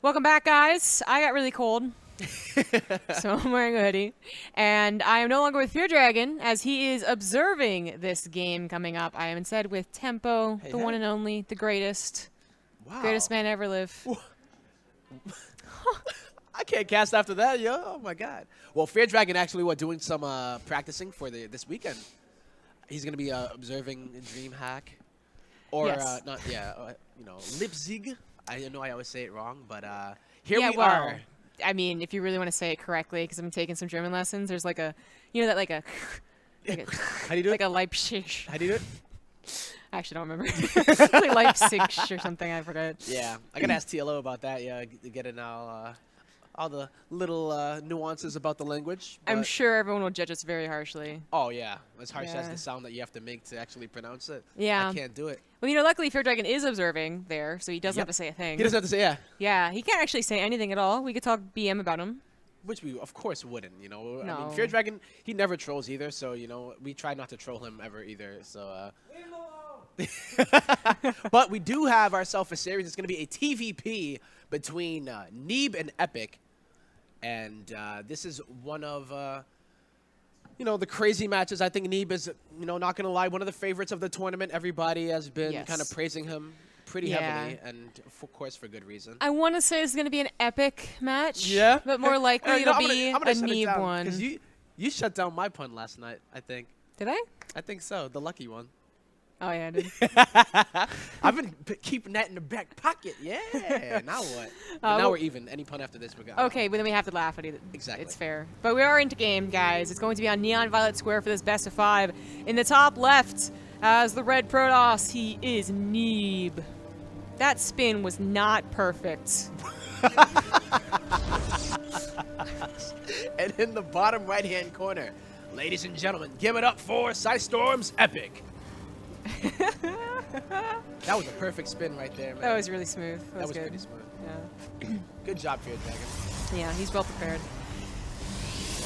Welcome back, guys. I got really cold, so I'm wearing a hoodie. And I am no longer with Fear Dragon, as he is observing this game coming up. I am instead with Tempo, the one and only, the greatest. Wow. Greatest man ever live. I can't cast after that, yo. Oh, my God. Well, Fear Dragon actually doing some practicing for this weekend. He's going to be observing DreamHack. Or, Yes. Leipzig. I know I always say it wrong, but here we well, are. I mean, if you really want to say it correctly, because I'm taking some German lessons, there's like a, like a, How do you do like it? a Leipzig. How do you do it? I actually don't remember. Like Leipzig or something, I forgot. Yeah, I got to ask TLO about that, getting all the little nuances about the language. I'm but- sure everyone will judge us very harshly. Oh, yeah. As harsh as Yeah. the sound that you have to make to actually pronounce it. Yeah. I can't do it. Well, luckily Fear Dragon is observing there, so he doesn't Yep. have to say a thing. He doesn't have to say, yeah. Yeah, he can't actually say anything at all. We could talk BM about him. Which we, of course, wouldn't, I mean, No. Fear Dragon, he never trolls either, so, we try not to troll him ever either, so, But we do have ourselves a series. It's going to be a TVP between Neeb and Epic. And this is one of, the crazy matches. I think Neeb is, not going to lie, one of the favorites of the tournament. Everybody has been Yes. kind of praising him pretty Yeah. heavily, and of course for good reason. I want to say it's going to be an epic match. Yeah? But more likely it'll be a Neeb one. Because you shut down my pun last night, I think. Did I? I think so, the lucky one. Oh, yeah, I did. I've been keeping that in the back pocket. Yeah. Now what? But now we're even. Any pun after this, we're going. Okay, but then we have to laugh at it. Exactly. It's fair. But we are into game, guys. It's going to be on Neon Violet Square for this best of 5. In the top left, as the red Protoss, he is Neeb. That spin was not perfect. And in the bottom right-hand corner, ladies and gentlemen, give it up for Psystorm's Epic. That was a perfect spin right there, man. That was really smooth. That was good. pretty smooth. Yeah. Good job, Fear Dragon. Yeah, he's well prepared.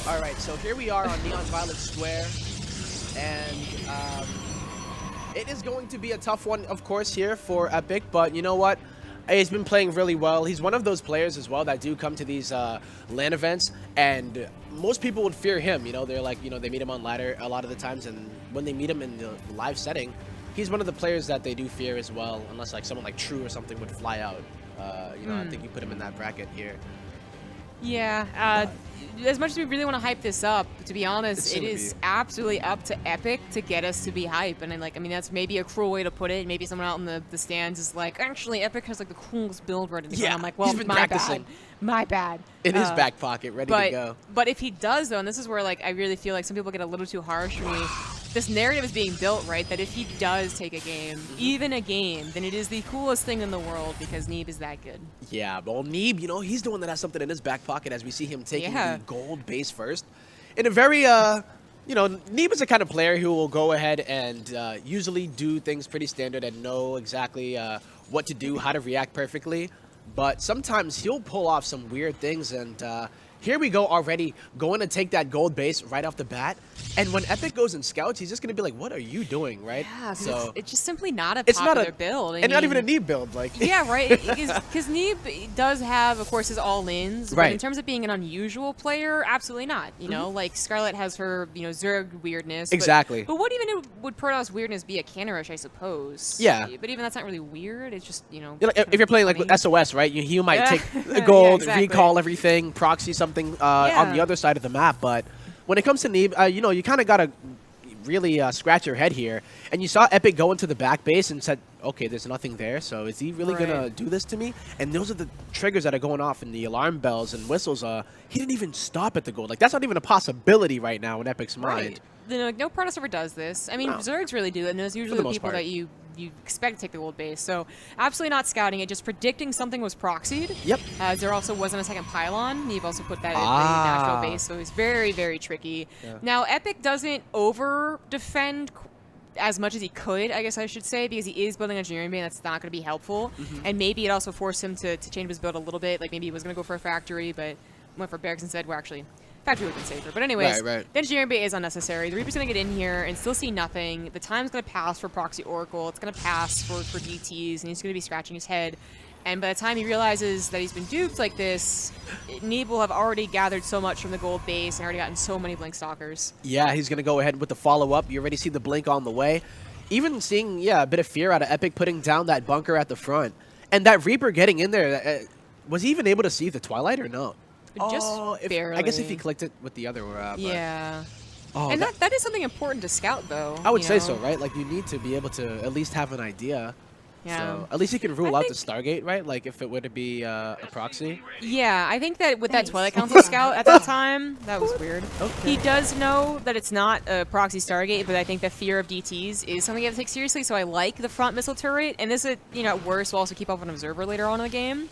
All right, so here we are on Neon Violet Square, and it is going to be a tough one, of course, here for Epic, but you know what? He's been playing really well. He's one of those players as well that do come to these LAN events, and most people would fear him. They're like, they meet him on ladder a lot of the times, and when they meet him in the live setting, he's one of the players that they do fear as well, unless like someone like True or something would fly out. I think you put him in that bracket here. Yeah, as much as we really want to hype this up, to be honest, it gonna is be. absolutely up to Epic to get us to be hype. And that's maybe a cruel way to put it. Maybe someone out in the stands is like, actually, Epic has like the coolest build right in the Yeah, I'm like, well, he's been my practicing. bad. My bad. In his back pocket, ready to go. But if he does, though, and this is where like I really feel like some people get a little too harsh for me, this narrative is being built, right, that if he does take a game, even a game, then it is the coolest thing in the world because Neeb is that good. Yeah, well, Neeb, he's the one that has something in his back pocket as we see him taking the gold base first. In a very, Neeb is the kind of player who will go ahead and usually do things pretty standard and know exactly what to do, how to react perfectly. But sometimes he'll pull off some weird things, and here we go already going to take that gold base right off the bat. And when Epic goes and scouts, he's just going to be like, what are you doing, right? Yeah, so it's just simply not a it's popular not a build. and not even a Neeb build. Yeah, right. Because Neeb does have, of course, his all-ins. But in terms of being an unusual player, absolutely not. Like Scarlet has her, Zerg weirdness. Exactly. But what even would Protoss weirdness be? A cannon rush, I suppose. Yeah. But even that's not really weird. It's just, if you're playing like with SOS, right? You might take the Yeah, gold, exactly. recall everything, proxy something on the other side of the map. But when it comes to Neeb, you kind of got to really scratch your head here. And you saw Epic go into the back base and said, okay, there's nothing there, so is he really going to do this to me? And those are the triggers that are going off and the alarm bells and whistles. He didn't even stop at the gold. Like, that's not even a possibility right now in Epic's mind. No Protoss ever does this. I mean, Zergs really do, and those are usually the people that you expect to take the gold base. So absolutely not scouting it, just predicting something was proxied. Yep. There also wasn't a second pylon. You've also put that at the natural base, so it's very, very tricky. Yeah. Now, Epic doesn't over-defend as much as he could, I guess I should say, because he is building engineering bay, and that's not going to be helpful. And maybe it also forced him to change his build a little bit. Like maybe he was going to go for a factory, but went for barracks instead. We're actually factory would have been safer. But anyways, the engineering bay is unnecessary. The Reaper's going to get in here and still see nothing. The time's going to pass for Proxy Oracle. It's going to pass for DTs, and he's going to be scratching his head. And by the time he realizes that he's been duped like this, Neeb will have already gathered so much from the gold base and already gotten so many Blink Stalkers. Yeah, he's going to go ahead with the follow-up. You already see the Blink on the way. Even seeing, yeah, a bit of fear out of Epic putting down that bunker at the front. And that Reaper getting in there, was he even able to see the Twilight or no? Just barely. I guess if he clicked it with the other yeah. Oh, and that is something important to scout, though. I would say so, right? Like, you need to be able to at least have an idea. Yeah. So at least you can rule out the Stargate, right? Like, if it were to be a proxy. Yeah, I think that with that Twilight Council scout at that time, that was weird. Okay. He does know that it's not a proxy Stargate, but I think the fear of DTs is something you have to take seriously, so I like the front missile turret, and this, at worst, will also keep up an observer later on in the game.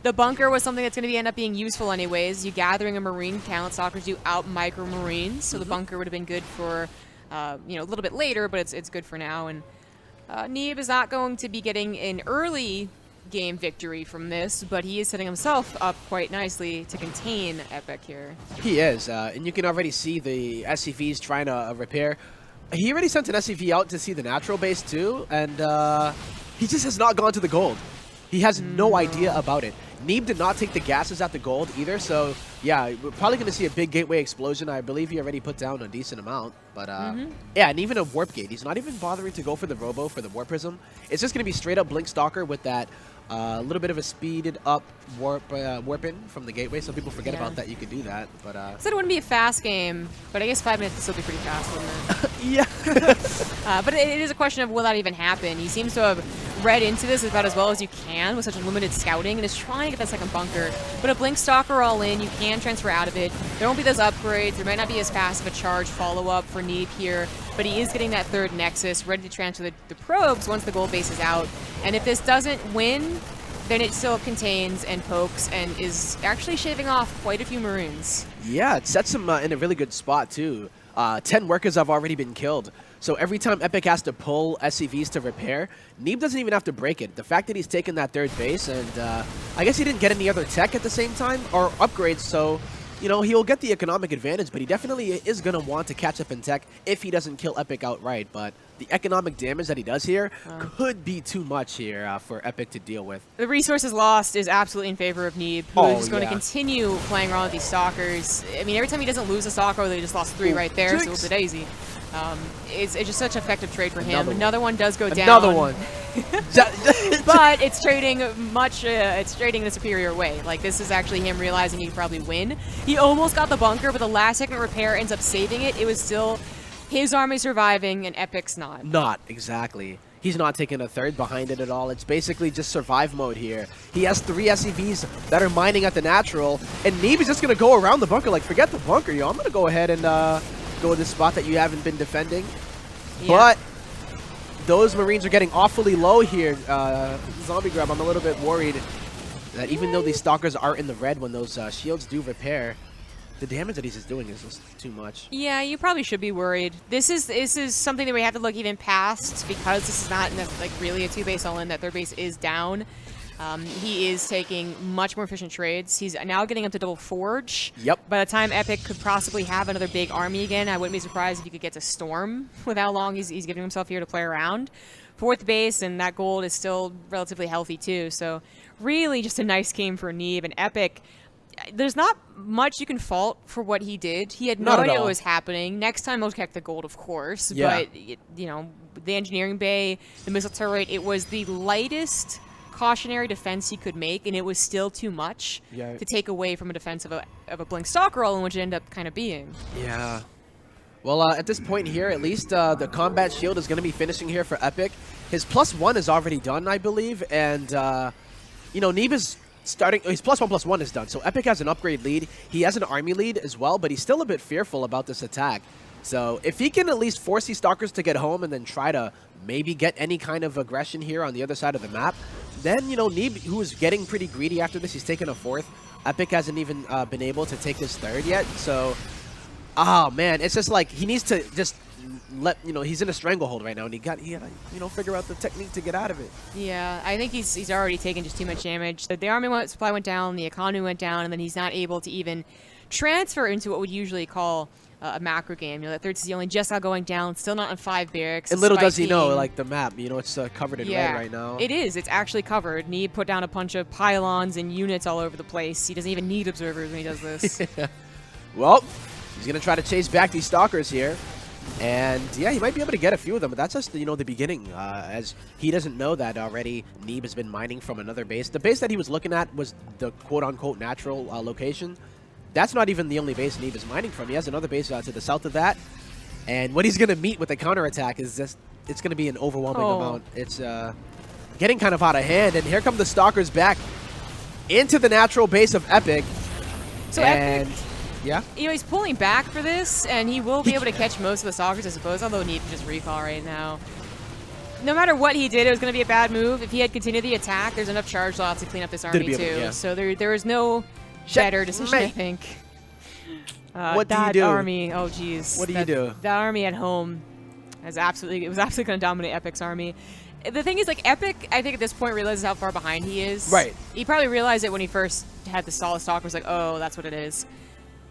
The bunker was something that's going to end up being useful anyways. You gathering a Marine count, Stalkers do out micro Marines, so the bunker would have been good for, a little bit later, but it's good for now, and Neeb is not going to be getting an early game victory from this, but he is setting himself up quite nicely to contain Epic here. He is, and you can already see the SCVs trying to repair. He already sent an SCV out to see the natural base too, and he just has not gone to the gold. He has no idea about it. Neeb did not take the gases at the gold either, so yeah, we're probably going to see a big gateway explosion. I believe he already put down a decent amount, but yeah, and even a warp gate. He's not even bothering to go for the Robo for the Warp Prism. It's just going to be straight up Blink Stalker with that little bit of a speeded up warp-in from the gateway. Some people forget about that. You could do that, but said it wouldn't be a fast game, but I guess 5 minutes would still be pretty fast, wouldn't it? yeah. But it is a question of will that even happen. He seems to have read into this about as well as you can with such limited scouting and is trying to get that second bunker. But a Blink Stalker all in, you can transfer out of it. There won't be those upgrades. There might not be as fast of a charge follow-up for Neeb here, but he is getting that third Nexus ready to transfer the probes once the gold base is out. And if this doesn't win, then it still contains and pokes and is actually shaving off quite a few Marines. Yeah, it sets him in a really good spot too. 10 workers have already been killed. So every time Epic has to pull SCVs to repair, Neeb doesn't even have to break it. The fact that he's taken that third base, and I guess he didn't get any other tech at the same time, or upgrades, so he'll get the economic advantage, but he definitely is going to want to catch up in tech if he doesn't kill Epic outright. But the economic damage that he does here could be too much here for Epic to deal with. The resources lost is absolutely in favor of Neeb, who is going to continue playing around with these Stalkers. I mean, every time he doesn't lose a Stalker, they just lost 3 right there, so it's a daisy. It's just such an effective trade for him. Another one does go down. Another one. But it's trading it's trading in a superior way. Like, this is actually him realizing he can probably win. He almost got the bunker, but the last second repair ends up saving it. It was still his army surviving and Epic's not. Not exactly. He's not taking a third behind it at all. It's basically just survive mode here. He has 3 SCVs that are mining at the natural, and Neeb is just going to go around the bunker. Like, forget the bunker, yo. I'm going to go ahead and go to the spot that you haven't been defending. Yeah. But those Marines are getting awfully low here. Zombie Grab, I'm a little bit worried that even though these Stalkers are in the red when those shields do repair, the damage that he's just doing is just too much. Yeah, you probably should be worried. This is something that we have to look even past, because this is not really a 2-base all-in. That third base is down. He is taking much more efficient trades. He's now getting up to double Forge. Yep. By the time Epic could possibly have another big army again, I wouldn't be surprised if he could get to Storm with how long he's giving himself here to play around. 4th base, and that gold is still relatively healthy too. So really just a nice game for Neeb. And Epic, there's not much you can fault for what he did. He had no idea what was happening. Next time he'll check the gold, of course. Yeah. But, the engineering bay, the missile turret, it was the lightest cautionary defense he could make, and it was still too much to take away from a defense of a Blink Stalker roll, in which it ended up kind of being. Yeah. Well, at this point here, at least the combat shield is going to be finishing here for Epic. His +1 is already done, I believe, and Neeb is starting. His +1/+1 is done, so Epic has an upgrade lead. He has an army lead as well, but he's still a bit fearful about this attack. So if he can at least force these Stalkers to get home and then try to maybe get any kind of aggression here on the other side of the map, then, Neeb, who is getting pretty greedy after this, he's taken a 4th. Epic hasn't even been able to take this 3rd yet. So, oh, man, it's just like he needs to just let, he's in a stranglehold right now, and he gotta, figure out the technique to get out of it. Yeah, I think he's already taken just too much damage. The army supply went down, the economy went down, and then he's not able to even transfer into what we'd usually call a macro game. You know, that third CC only just now going down, still not on 5 barracks. And little does he know, being- like the map, you know, it's covered in yeah, red right now. it is. It's actually covered. Neeb put down a bunch of pylons and units all over the place. He doesn't even need observers when he does this. Well, he's going to try to chase back these stalkers here. And yeah, he might be able to get a few of them, but that's just, you know, the beginning, as he doesn't know that already Neeb has been mining from another base. The base that he was looking at was the quote-unquote natural location. That's not even the only base Neeb is mining from. He has another base to the south of that. And what he's going to meet with the counterattack is just, it's going to be an overwhelming amount. It's getting kind of out of hand. And here come the stalkers back into the natural base of Epic. So and Epic, yeah, you know, he's pulling back for this, and he will be able to catch most of the stalkers, I suppose, although Neeb can just recall right now. No matter what he did, it was going to be a bad move. If he had continued the attack, there's enough charge slots to clean up this army, too. Yeah. So there is no better decision, I think. What do you that do? army, oh geez. What do you do? That army at home was absolutely going to dominate Epic's army. The thing is, like, Epic, I think at this point realizes how far behind he is. Right. He probably realized it when he first had the solid stalkers, like, oh, that's what it is.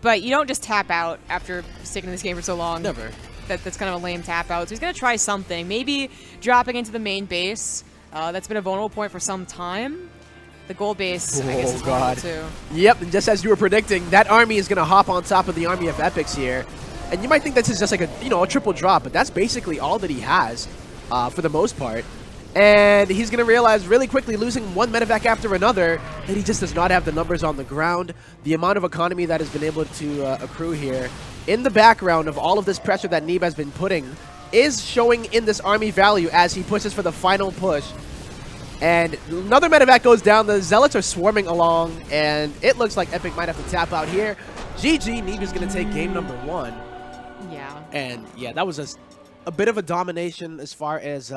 But you don't just tap out after sticking in this game for so long. Never. That's kind of a lame tap out. So he's going to try something. Maybe dropping into the main base. That's been a vulnerable point for some time. The gold base, I guess, is vulnerable too. Yep, and just as you were predicting, that army is going to hop on top of the army of Epics here. And you might think this is just like a triple drop, but that's basically all that he has for the most part. And he's going to realize really quickly, losing one medevac after another, that he just does not have the numbers on the ground. The amount of economy that has been able to accrue here in the background of all of this pressure that Neeb has been putting is showing in this army value as he pushes for the final push. And another medevac goes down. The Zealots are swarming along, and it looks like Epic might have to tap out here. GG, Neeb is going to take game number 1. Yeah. And yeah, that was a bit of a domination as far as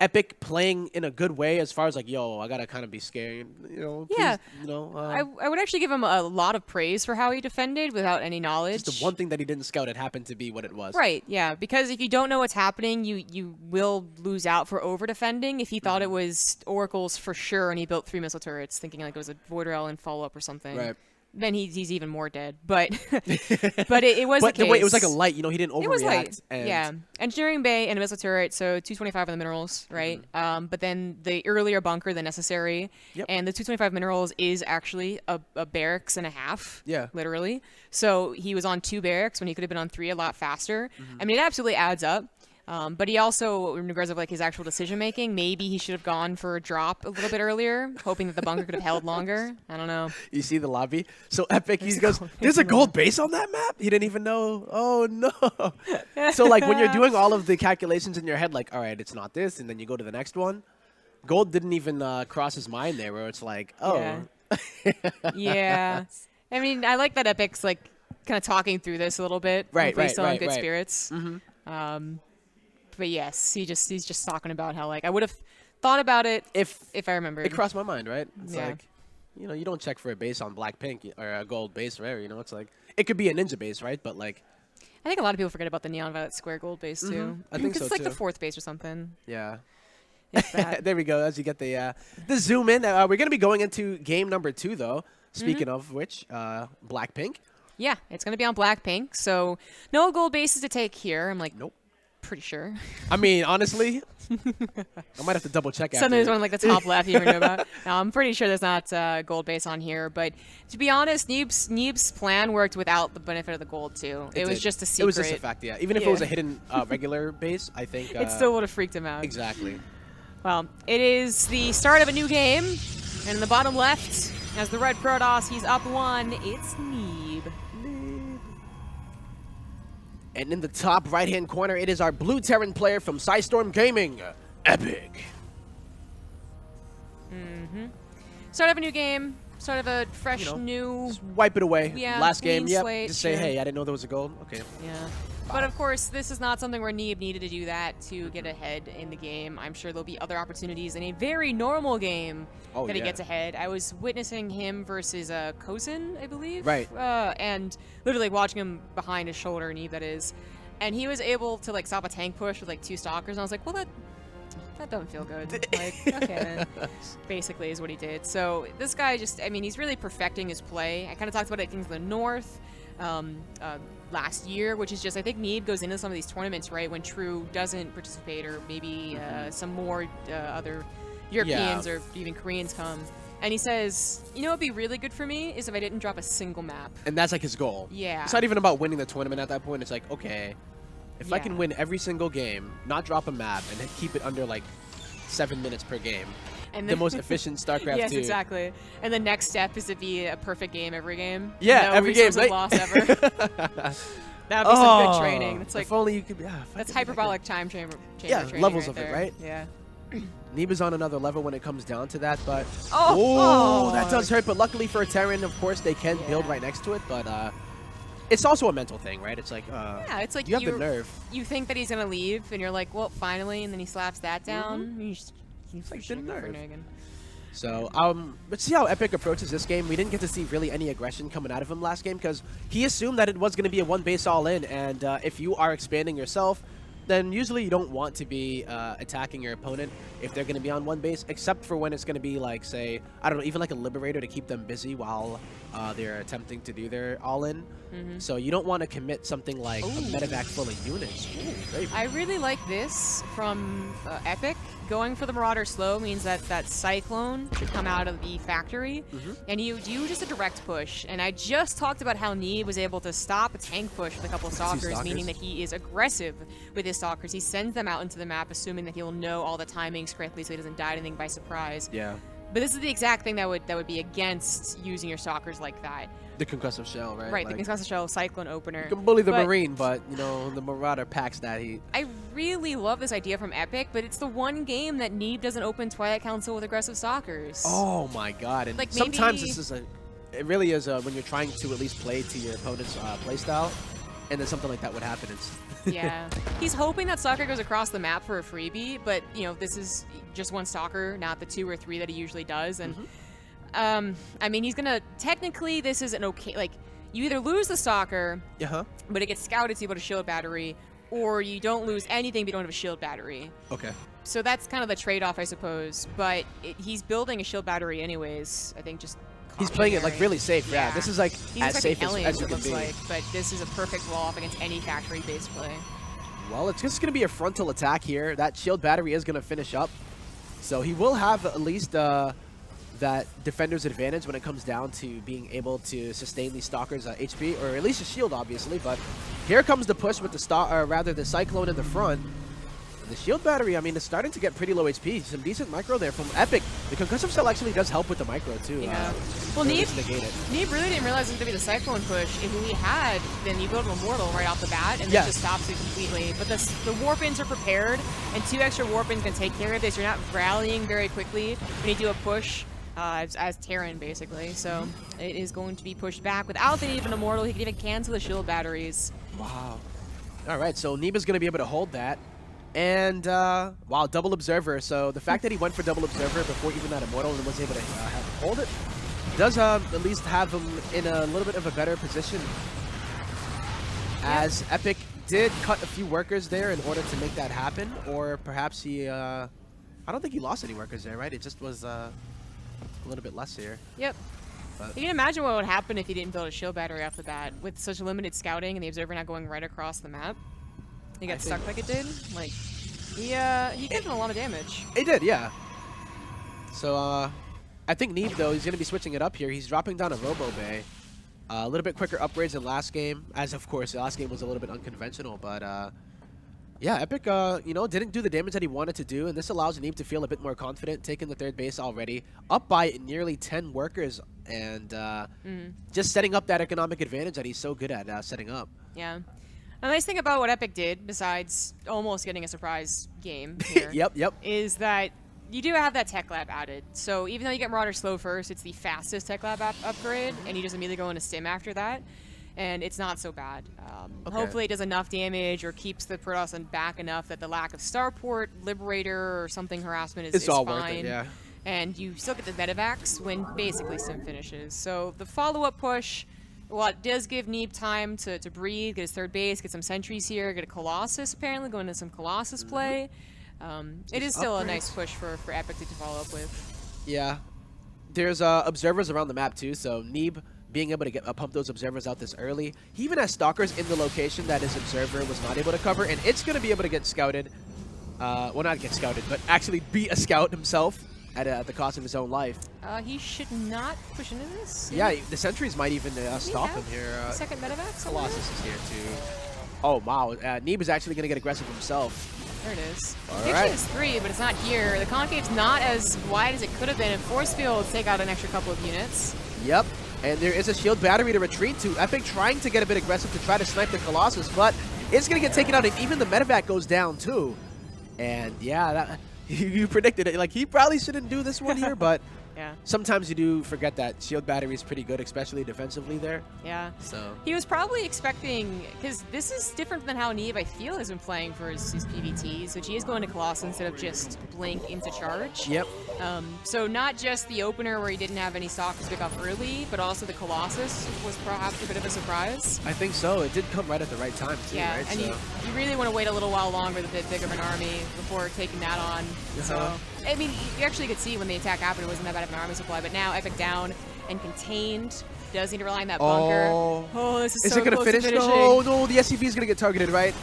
Epic playing in a good way, as far as like, yo, I gotta kind of be scared, you know. Yeah. Please, you know, I would actually give him a lot of praise for how he defended without any knowledge. just the one thing that he didn't scout, it happened to be what it was. Right, yeah, because if you don't know what's happening, you will lose out for over defending. If he thought it was oracles for sure and he built 3 missile turrets thinking like it was a Void Rail and follow-up or something. Right. Then he's even more dead. But but it was But the case. way, it was like a light, you know, he didn't overreact. It was light, and yeah. Engineering bay and a missile turret, so 225 on the minerals, right? But then the earlier bunker, the necessary, and the 225 minerals is actually a barracks and a half, literally. So he was on 2 barracks when he could have been on 3 a lot faster. I mean, it absolutely adds up. But he also, in regards of like his actual decision making, maybe he should have gone for a drop a little bit earlier, hoping that the bunker could have held longer. I don't know. You see the lobby? So Epic, he goes, there's a gold base on that map? He didn't even know. Oh, no. So, like, when you're doing all of the calculations in your head, like, all right, it's not this, and then you go to the next one, gold didn't even cross his mind there, where it's like, oh. Yeah. I mean, I like that Epic's, like, kind of talking through this a little bit. Based on good spirits. But yes, he's just talking about how, like, I would have thought about it if I remembered. It crossed my mind, right? It's Yeah. like, you know, you don't check for a base on black pink or a gold base, right? You know, it's like, it could be a ninja base, right? But like, I think a lot of people forget about the neon violet square gold base too. I think so it's like too. the 4th base or something. Yeah. If that. There we go. As you get the zoom in, we're going to be going into game number 2, though. Speaking of which, black pink. Yeah, it's going to be on black pink. So no gold bases to take here. I'm like, Nope. Pretty sure. I mean, honestly, I might have to double check. Something there's one like the top left you never know about. No, I'm pretty sure there's not gold base on here. But to be honest, Neeb's plan worked without the benefit of the gold too. It was just a secret. It was just a fact, yeah. Even if it was a hidden regular base, I think it still would have freaked him out. Exactly. Well, it is the start of a new game, and in the bottom left, as the red Protoss, he's up 1. It's Neeb. And in the top right-hand corner, it is our blue Terran player from Psystorm Gaming, Epic. Start of a new game. Start of a fresh, new... Just wipe it away. Yeah, Last clean game, yep. slate, Just say, sure. hey, I didn't know there was a gold. Okay. Yeah. But of course, this is not something where Neeb needed to do that to get ahead in the game. I'm sure there'll be other opportunities in a very normal game that he gets ahead. I was witnessing him versus Kozin, I believe. Right. And literally watching him behind his shoulder, Neeb that is. And he was able to like stop a tank push with like 2 stalkers, and I was like, well, that doesn't feel good. Like, okay, then. Basically is what he did. So this guy just, I mean, he's really perfecting his play. I kind of talked about it at Kings of the North. last year, which is just I think Neeb goes into some of these tournaments right when True doesn't participate, or maybe some more other Europeans or even Koreans come. And he says, you know what would be really good for me is if I didn't drop a single map. And that's like his goal. Yeah. It's not even about winning the tournament at that point. It's like, okay, if I can Yeah. win every single game, not drop a map, and then keep it under like 7 minutes per game, And the most efficient StarCraft Yes, 2. exactly. And the next step is to be a perfect game every game. Yeah, no every game. resources lost ever. That would be some good training. That's like if only you could. Yeah, that's hyperbolic time chamber Yeah, training levels right of it, there. right? Yeah. Neeb is on another level when it comes down to that, but Oh, that does hurt. But luckily for a Terran, of course, they can build Yeah. right next to it. But it's also a mental thing, right? It's like Yeah, it's like you have the nerve. You think that he's gonna leave, and you're like, well, finally, and then he slaps that down. He's like the nerve. again. So, let's see how Epic approaches this game. We didn't get to see really any aggression coming out of him last game because he assumed that it was going to be a one base all in, and if you are expanding yourself, then usually you don't want to be attacking your opponent if they're going to be on one base, except for when it's going to be like, say, I don't know, even like a Liberator to keep them busy while they're attempting to do their all-in. So you don't want to commit something like a medevac full of units. Ooh, very I really like this from Epic. Going for the Marauder slow means that that Cyclone should come out of the factory, and you do just a direct push. And I just talked about how Neeb was able to stop a tank push with a couple of Stalkers, meaning that he is aggressive with his Stalkers. He sends them out into the map, assuming that he'll know all the timings correctly so he doesn't die anything by surprise. Yeah. But this is the exact thing that would be against using your Stalkers like that. The concussive shell, right? Right, like, the Concussive Shell Cyclone opener. you can bully the But Marine, but, you know, the Marauder packs that heat. I really love this idea from Epic, but it's the one game that Neeb doesn't open Twilight Council with aggressive Stalkers. Oh my god! And Like, sometimes maybe- this is it really is when you're trying to at least play to your opponent's playstyle, and then something like that would happen. It's Yeah. He's hoping that Stalker goes across the map for a freebie, but, you know, this is just one Stalker, not the 2 or 3 that he usually does. And, I mean, he's gonna, technically, this is an okay, like, you either lose the Stalker, but it gets scouted so you put a shield battery, or you don't lose anything but you don't have a shield battery. Okay. So that's kind of the trade-off, I suppose. But he's building a shield battery anyways. I think just He's playing it like really safe. Yeah. Yeah. This is like he's as safe expecting as aliens, you it can looks be. like. But this is a perfect wall off against any factory-based play. Well, it's just going to be a frontal attack here. That shield battery is going to finish up, so he will have at least that defender's advantage when it comes down to being able to sustain these Stalkers' HP, or at least a shield, obviously. But here comes the push with the Cyclone in the front. The shield battery, I mean, it's starting to get pretty low HP. Some decent micro there from Epic. The concussive cell actually does help with the micro, too. Yeah. Well, to at Neeb least negate it. really didn't realize it was going to be the Cyclone push. If he had, then you build an Immortal right off the bat, and Yes. this just stops it completely. But the Warpins are prepared, and 2 extra Warpins can take care of this. You're not rallying very quickly when you do a push. As Terran, basically. So it is going to be pushed back. Without the need of an Immortal, he can even cancel the shield batteries. Wow. All right, so Neeb is going to be able to hold that. And, wow, double Observer. So the fact that he went for double Observer before even that Immortal and was able to hold it does at least have him in a little bit of a better position. As Epic did cut a few workers there in order to make that happen. Or perhaps he, I don't think he lost any workers there, right? It just was a little bit less here. Yep. But You can imagine what would happen if he didn't build a shield battery off the bat. With such limited scouting and the Observer not going right across the map. He got stuck like it did. Like, he did a lot of damage. He did, yeah. So, I think Neeb, though, he's going to be switching it up here. He's dropping down a Robo Bay. A little bit quicker upgrades than last game, as of course, the last game was a little bit unconventional, but yeah, Epic, you know, didn't do the damage that he wanted to do, and this allows Neeb to feel a bit more confident, taking the third base already, up by nearly 10 workers, and just setting up that economic advantage that he's so good at setting up. Yeah. The nice thing about what Epic did, besides almost getting a surprise game here, Yep. is that you do have that Tech Lab added. So even though you get Marauder slow first, it's the fastest Tech Lab upgrade, and you just immediately go into Stim after that. And it's not so bad. Okay. Hopefully it does enough damage or keeps the Protoss on back enough that the lack of Starport, Liberator, or something harassment is all fine. worth it, yeah. And you still get the Medivacs when basically Sim finishes. So the follow-up push, well, it does give Neeb time to breathe, get his third base, get some sentries here, get a Colossus apparently, go into some Colossus play. It is still a nice push for Epic to follow up with. Yeah. There's observers around the map too, so Neeb being able to get pump those observers out this early. He even has stalkers in the location that his observer was not able to cover, and it's going to be able to get scouted. Well, not get scouted, but actually be a scout himself at the cost of his own life. He should not push into this. Yeah, the sentries might even stop him here. Second medevac. Colossus is here too. Oh, wow. Neeb is actually going to get aggressive himself. There it is. All Actually, right. it's 3, but it's not here. The concave's not as wide as it could have been, and force fields take out an extra couple of units. Yep. And there is a shield battery to retreat to. Epic trying to get a bit aggressive to try to snipe the Colossus, but it's going to get taken out, and even the medevac goes down too. And yeah, that you predicted it. Like, he probably shouldn't do this one here, but Yeah. sometimes you do forget that shield battery is pretty good, especially defensively there. Yeah. So He was probably expecting, because this is different than how Neeb, I feel, has been playing for his PvTs, which he is going to Colossus instead of just blink into charge. yep. So not just the opener where he didn't have any stock to pick up early, but also the Colossus was perhaps a bit of a surprise. I think so. It did come right at the right time too, Yeah, right? and So, you really want to wait a little while longer with a bit bigger of an army before taking that on. So, I mean, you actually could see when the attack happened, it wasn't that bad of an army supply, but now Epic down and contained. Does need to rely on that bunker. Oh, this is so it going to close finish? finishing. No, no, the SCV is going to get targeted, right?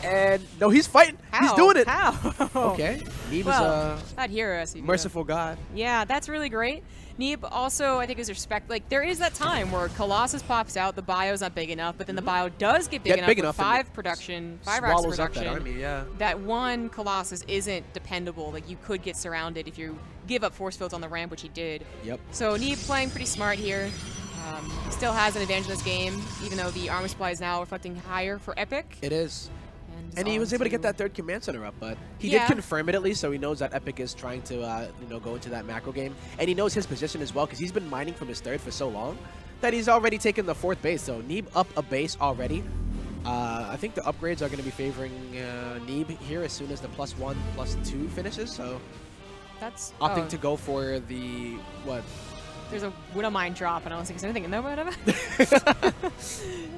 And no, he's fighting. He's How? doing it. How? Okay. Neeb Well, is that hero SCV. a merciful god. Yeah, that's really great. Neeb also, I think, is respect. Like, there is that time where Colossus pops out, the bio's not big enough, but then the bio does get big enough with and 5 production, 5 racks of swallows up production. that army, yeah. That one Colossus isn't dependable. Like, you could get surrounded if you give up force fields on the ramp, which he did. Yep. So Neeb playing pretty smart here. Still has an advantage in this game, even though the armor supply is now reflecting higher for Epic. It is. is And he on was able to get to- that third command center up, but he Yeah. did confirm it at least, so he knows that Epic is trying to, go into that macro game. And he knows his position as well, because he's been mining from his third for so long that he's already taken the 4th base. So Neeb up a base already. I think the upgrades are going to be favoring Neeb here as soon as the +1, +2 finishes. So That's opting to go for the, what? There's a Widow Mine drop, and I don't think there's anything in there, whatever.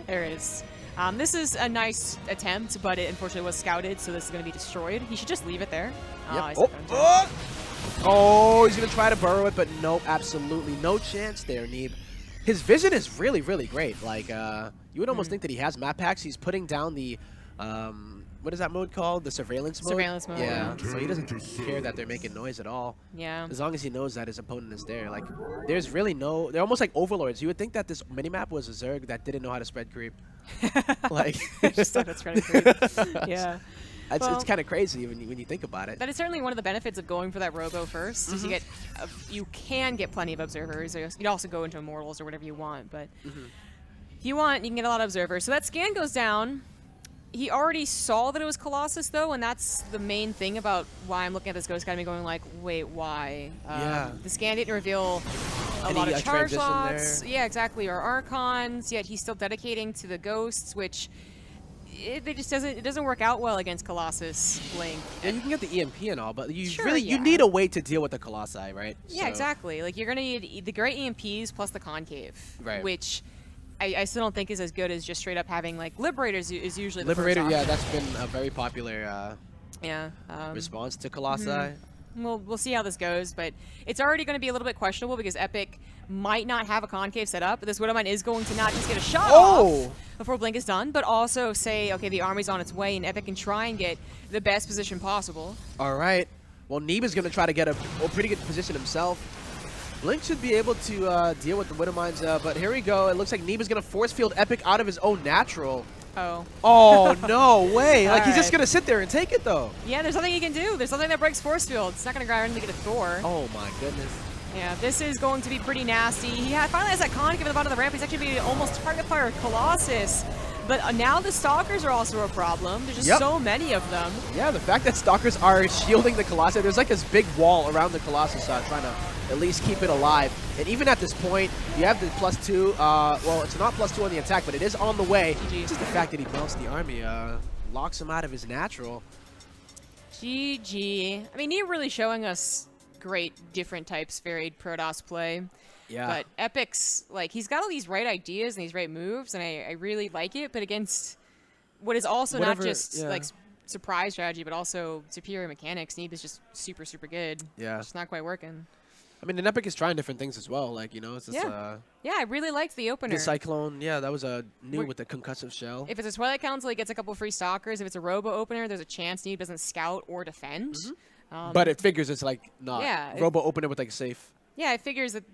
There it is. This is a nice attempt, but it unfortunately was scouted, so this is going to be destroyed. He should just leave it there. Yep. He's Oh, not going to. oh, he's going to try to burrow it, but nope, absolutely no chance there, Neeb. His vision is really, really great. Like, you would almost think that he has map packs. He's putting down the, what is that mode called? The surveillance mode? Surveillance mode, Yeah, yeah. so he doesn't care that they're making noise at all. Yeah. As long as he knows that his opponent is there. Like, there's really no... They're almost like overlords. You would think that this minimap was a Zerg that didn't know how to spread creep. Like... Just thought that's pretty creep. Yeah. Well, it's kind of crazy when you think about it. That is certainly one of the benefits of going for that robo first. Is you can get plenty of observers. You'd also go into immortals or whatever you want, but if you want, you can get a lot of observers. So that scan goes down. He already saw that it was Colossus, though, and that's the main thing about why I'm looking at this Ghost Academy going like, wait, why? Yeah. The scan didn't reveal a Any, lot of charge transition lots. there? Yeah, exactly. Or Archons, yet he's still dedicating to the Ghosts, which it just doesn't work out well against Colossus Blink. Yeah, you can get the EMP and all, but you Sure, really yeah. you need a way to deal with the Colossi, right? Yeah, So- exactly. Like, you're going to need the great EMPs plus the concave, Right. which I still don't think is as good as just straight up having, like, Liberators is usually the Liberator, first yeah, option. that's been a very popular Yeah. response to Colossi. We'll see how this goes, but it's already going to be a little bit questionable because Epic might not have a concave set up. But this Widowmine is going to not just get a shot Oh! off before Blink is done, but also say, okay, the army's on its way, and Epic can try and get the best position possible. All right. Well, Neeb is going to try to get a pretty good position himself. Blink should be able to deal with the Widowmines, but here we go. It looks like Neeb is going to force field Epic out of his own natural. Oh. Oh, no way. Like, he's just Alright. going to sit there and take it, though. Yeah, there's nothing he can do. There's nothing that breaks force field. It's not going to grab him to get a Thor. Oh, my goodness. Yeah, this is going to be pretty nasty. He finally has that concave at the bottom of the ramp. He's actually being almost target fire Colossus. But now the Stalkers are also a problem. There's just Yep. so many of them. Yeah, the fact that Stalkers are shielding the Colossus, there's like this big wall around the Colossus trying to at least keep it alive. And even at this point, you have the +2. Well, it's not +2 on the attack, but it is on the way. GG. Just the fact that he melts the army locks him out of his natural. GG. I mean, you're really showing us great different types, varied Protoss play. Yeah. But Epic's, like, he's got all these right ideas and these right moves, and I really like it. But against what is also Whatever- not just, yeah. like, surprise strategy, but also superior mechanics, Neeb is just super, super good. Yeah. Just not quite working. I mean, and Epic is trying different things as well. Like, you know, it's just, Yeah, I really liked the opener. the Cyclone. Yeah, that was a new with the concussive shell. If it's a Twilight Council, he gets a couple free stalkers. If it's a Robo opener, there's a chance Neeb doesn't scout or defend. But it figures it's like not. Yeah, Robo opener with like safe. Yeah, it figures that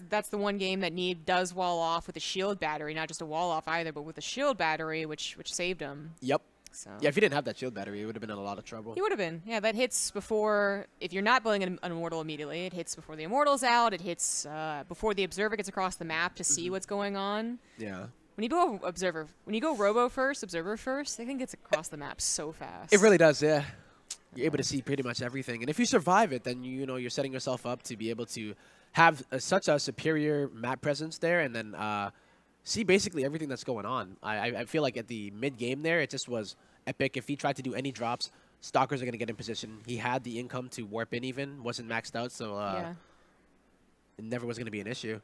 that's the one game that Neeb does wall off with a shield battery, not just a wall off either, but with a shield battery, which saved him. Yep. So. Yeah, if he didn't have that shield battery, he would have been in a lot of trouble. He would have been. Yeah, that hits before, if you're not building an Immortal immediately, it hits before the Immortal's out, it hits before the Observer gets across the map to see what's going on. Yeah. When you go Robo first, Observer first, I think it gets across the map so fast. It really does, yeah. You're able to see pretty much everything. And if you survive it, then, you know, you're setting yourself up to be able to have such a superior map presence there and then see basically everything that's going on. I feel like at the mid-game there, it just was Epic. If he tried to do any drops, Stalkers are going to get in position. He had the income to warp in even, wasn't maxed out, so it never was going to be an issue.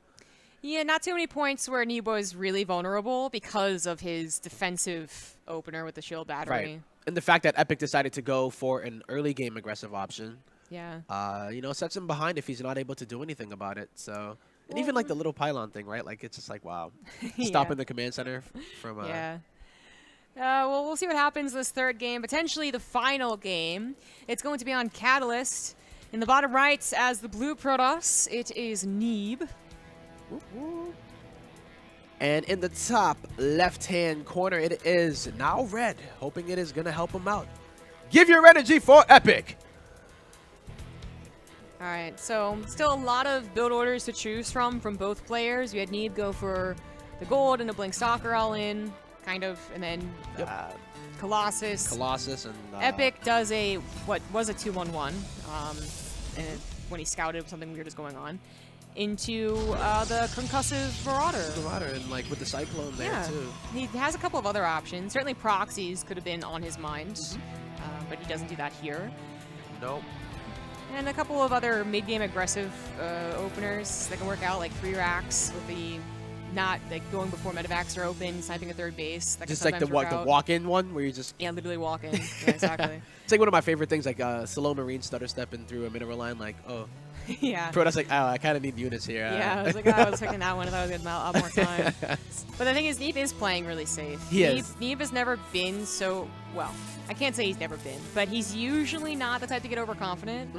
Yeah, not too many points where Neeb was really vulnerable because of his defensive opener with the shield battery. Right. And the fact that Epic decided to go for an early game aggressive option, yeah, you know, sets him behind if he's not able to do anything about it. So, and even like the little pylon thing, right? Like it's just like, wow, stopping the command center from. Yeah. Well, we'll see what happens this third game, potentially the final game. It's going to be on Catalyst. In the bottom right, as the blue Protoss, it is Neeb. And in the top left-hand corner, it is now red, hoping it is going to help him out. Give your energy for Epic. All right, so still a lot of build orders to choose from both players. We had Neeb go for the gold and a Blink Stalker all in, kind of, and then Colossus. And Epic does a, what was a 2-1-1, and when he scouted something weird is going on, into the concussive Marauder. And like with the Cyclone there too. He has a couple of other options. Certainly proxies could have been on his mind, but he doesn't do that here. Nope. And a couple of other mid-game aggressive openers that can work out, like 3 racks with the not like going before medevacs are open, sniping a third base. That just can like the walk-in one where you just literally walk in. Yeah, exactly. It's like one of my favorite things, like Solo Marine stutter stepping through a mineral line, like yeah. Protoss like, oh, I kind of need units here. Yeah, I was like, oh, I was picking that one. I thought I was gonna have more time. But the thing is, Neeb is playing really safe. Neeb has never been so well. I can't say he's never been, but he's usually not the type to get overconfident.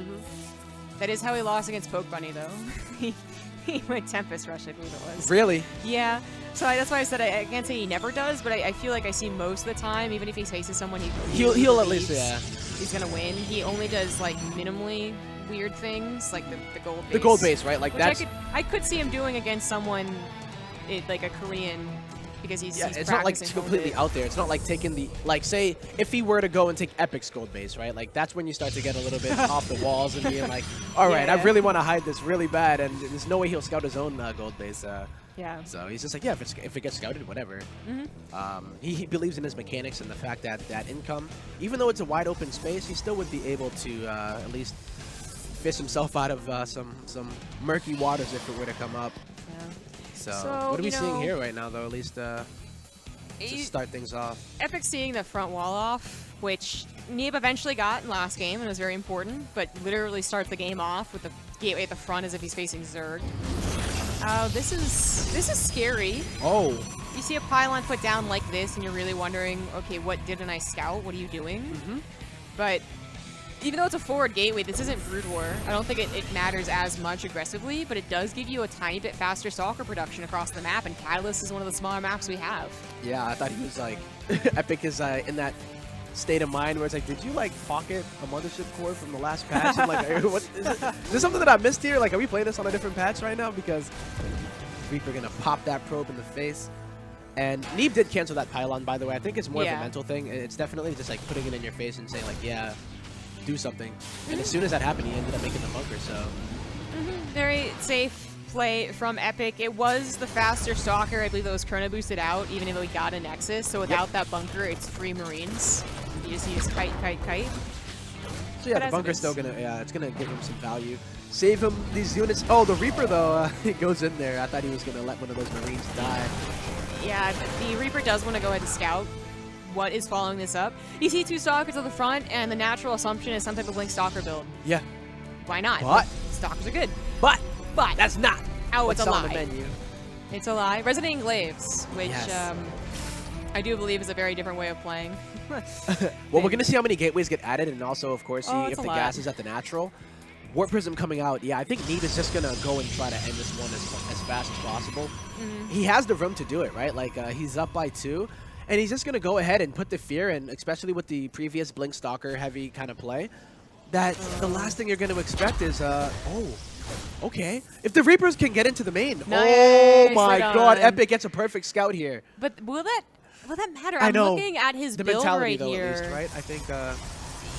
That is how he lost against Poke Bunny, though. He went Tempest Rush, I believe it was. Really? Yeah. So that's why I said I can't say he never does, but I feel like I see most of the time, even if he faces someone he'll at least, he's gonna win. He only does like minimally weird things, like the gold base. The gold base, right? Like which I could see him doing against someone, like a Korean, because he's it's not like completely out there. It's not like taking the, like, say if he were to go and take Epic's gold base, right? Like that's when you start to get a little bit off the walls and being like, all right, I really want to hide this really bad, and there's no way he'll scout his own gold base. Yeah. So he's just like, yeah, if it gets scouted, whatever. He believes in his mechanics and the fact that that income, even though it's a wide open space, he still would be able to at least fish himself out of some murky waters if it were to come up. Yeah. So what are we seeing here right now, though? At least to start things off. Epic seeing the front wall off, which Neeb eventually got in last game and was very important, but literally starts the game off with the gateway at the front as if he's facing Zerg. This is scary. Oh. You see a pylon put down like this, and you're really wondering, okay, what didn't I scout? What are you doing? But even though it's a forward gateway, this isn't Brood War. I don't think it matters as much aggressively, but it does give you a tiny bit faster Stalker production across the map, and Catalyst is one of the smaller maps we have. Yeah, I thought he was like, Epic is in that state of mind where it's like, did you like pocket a mothership core from the last patch? I'm like, what is it? Is this something that I missed here? Like, are we playing this on a different patch right now? Because Reaper gonna pop that probe in the face. And Neeb did cancel that pylon, by the way. I think it's more of a mental thing. It's definitely just like putting it in your face and saying like, yeah, do something. And as soon as that happened, he ended up making the bunker, so. Very safe play from Epic. It was the faster Stalker. I believe it was chrono boosted out, even though he got a Nexus. So without that bunker, it's free Marines. You just use kite. So yeah, the bunker's still gonna, it's gonna give him some value. Save him these units. Oh, the Reaper though, he goes in there. I thought he was gonna let one of those Marines die. Yeah, the Reaper does want to go ahead and scout what is following this up. You see 2 Stalkers at the front, and the natural assumption is some type of Blink Stalker build. Yeah. Why not? But Stalkers are good. But But That's not it's what's a on the lie. menu. It's a lie. Resident Enclaves, which Yes. I do believe is a very different way of playing. Well, we're going to see how many gateways get added, and also, of course, see Oh, if it's the a lot. gas is at the natural. Warp Prism coming out. Yeah, I think Neeb is just going to go and try to end this one as fast as possible. He has the room to do it, right? Like, he's up by 2, and he's just going to go ahead and put the fear in, especially with the previous Blink Stalker heavy kind of play, that the last thing you're going to expect is, okay. If the Reapers can get into the main. Oh my Nicely god, done. Epic gets a perfect scout here. But will that matter? I I'm know. looking at his The build mentality, right though, here. at least, right? I think,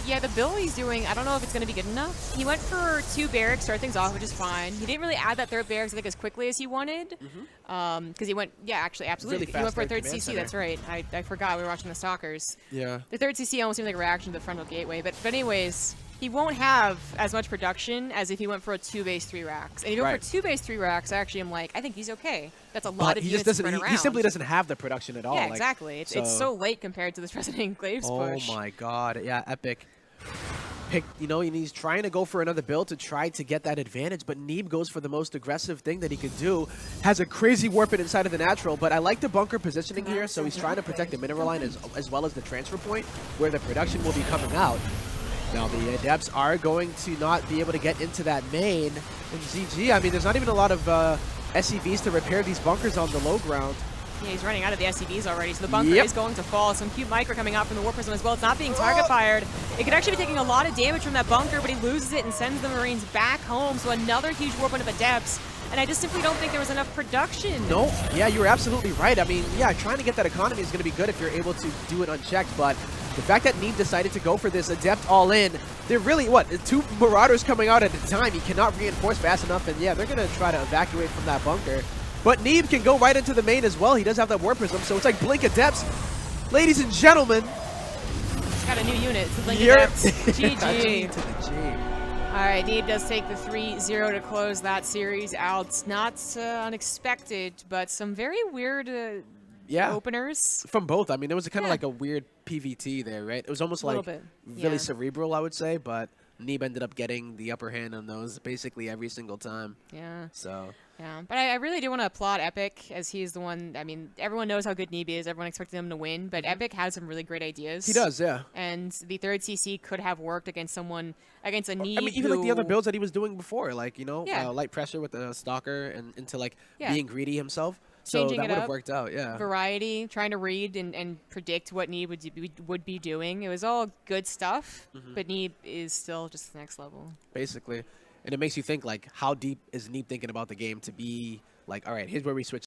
Yeah, the build he's doing, I don't know if it's going to be good enough. He went for 2 barracks, start things off, which is fine. He didn't really add that 3rd barracks, I think, as quickly as he wanted. Because he went, yeah, actually, absolutely. Really He went fast for a third 3rd command CC, center. that's right. I forgot we were watching the Stalkers. yeah. The 3rd CC almost seemed like a reaction to the frontal gateway. But anyways, he won't have as much production as if he went for a 2 base 3 racks. And if you go Right. for 2 base 3 racks, actually, I'm like, I think he's okay. That's a lot But of he units just to doesn't. spread He around. simply doesn't have the production at all. Yeah, like, exactly. It's so late compared to this Resident Enclaves push. Oh my god. Yeah, Epic. And he's trying to go for another build to try to get that advantage, but Neeb goes for the most aggressive thing that he could do. Has a crazy warp it inside of the natural, but I like the bunker positioning here, so he's trying to protect the mineral line as well as the transfer point, where the production will be coming out. Now, the Adepts are going to not be able to get into that main. And ZG, I mean, there's not even a lot of SCVs to repair these bunkers on the low ground. Yeah, he's running out of the SCVs already, so the bunker Yep. is going to fall. Some cute micro coming out from the Warp Prism as well. It's not being target fired. It could actually be taking a lot of damage from that bunker, but he loses it and sends the Marines back home. So another huge warp into the depths. And I just simply don't think there was enough production. No, yeah, you're absolutely right. I mean, yeah, trying to get that economy is going to be good if you're able to do it unchecked, but the fact that Neeb decided to go for this Adept all-in, they're really, 2 Marauders coming out at a time. He cannot reinforce fast enough, and yeah, they're going to try to evacuate from that bunker. But Neeb can go right into the main as well. He does have that Warp Prism, so it's like Blink Adepts. Ladies and gentlemen. He's got a new unit. It's the Blink Here- Adepts. G GG. to the G. All right, Neeb does take the 3-0 to close that series out. Not unexpected, but some very weird Yeah. openers. From both. I mean, there was kind of Yeah. like a weird PVT there, right? It was almost A little like bit, really yeah. cerebral, I would say, but Neeb ended up getting the upper hand on those basically every single time. Yeah. So, Yeah, but I really do want to applaud Epic, as he's the one. I mean, everyone knows how good Neeb is. Everyone expected him to win, but Epic has some really great ideas. he does, yeah. And the 3rd CC could have worked against a Neeb. I mean, even like the other builds that he was doing before, like, Yeah. light pressure with the Stalker and into like Yeah. being greedy himself. So Changing that it would have up. worked out, yeah. variety, trying to read and predict what Neeb would be doing. It was all good stuff, but Neeb is still just the next level. Basically. And it makes you think, like, how deep is Neeb thinking about the game to be like, all right, here's where we switch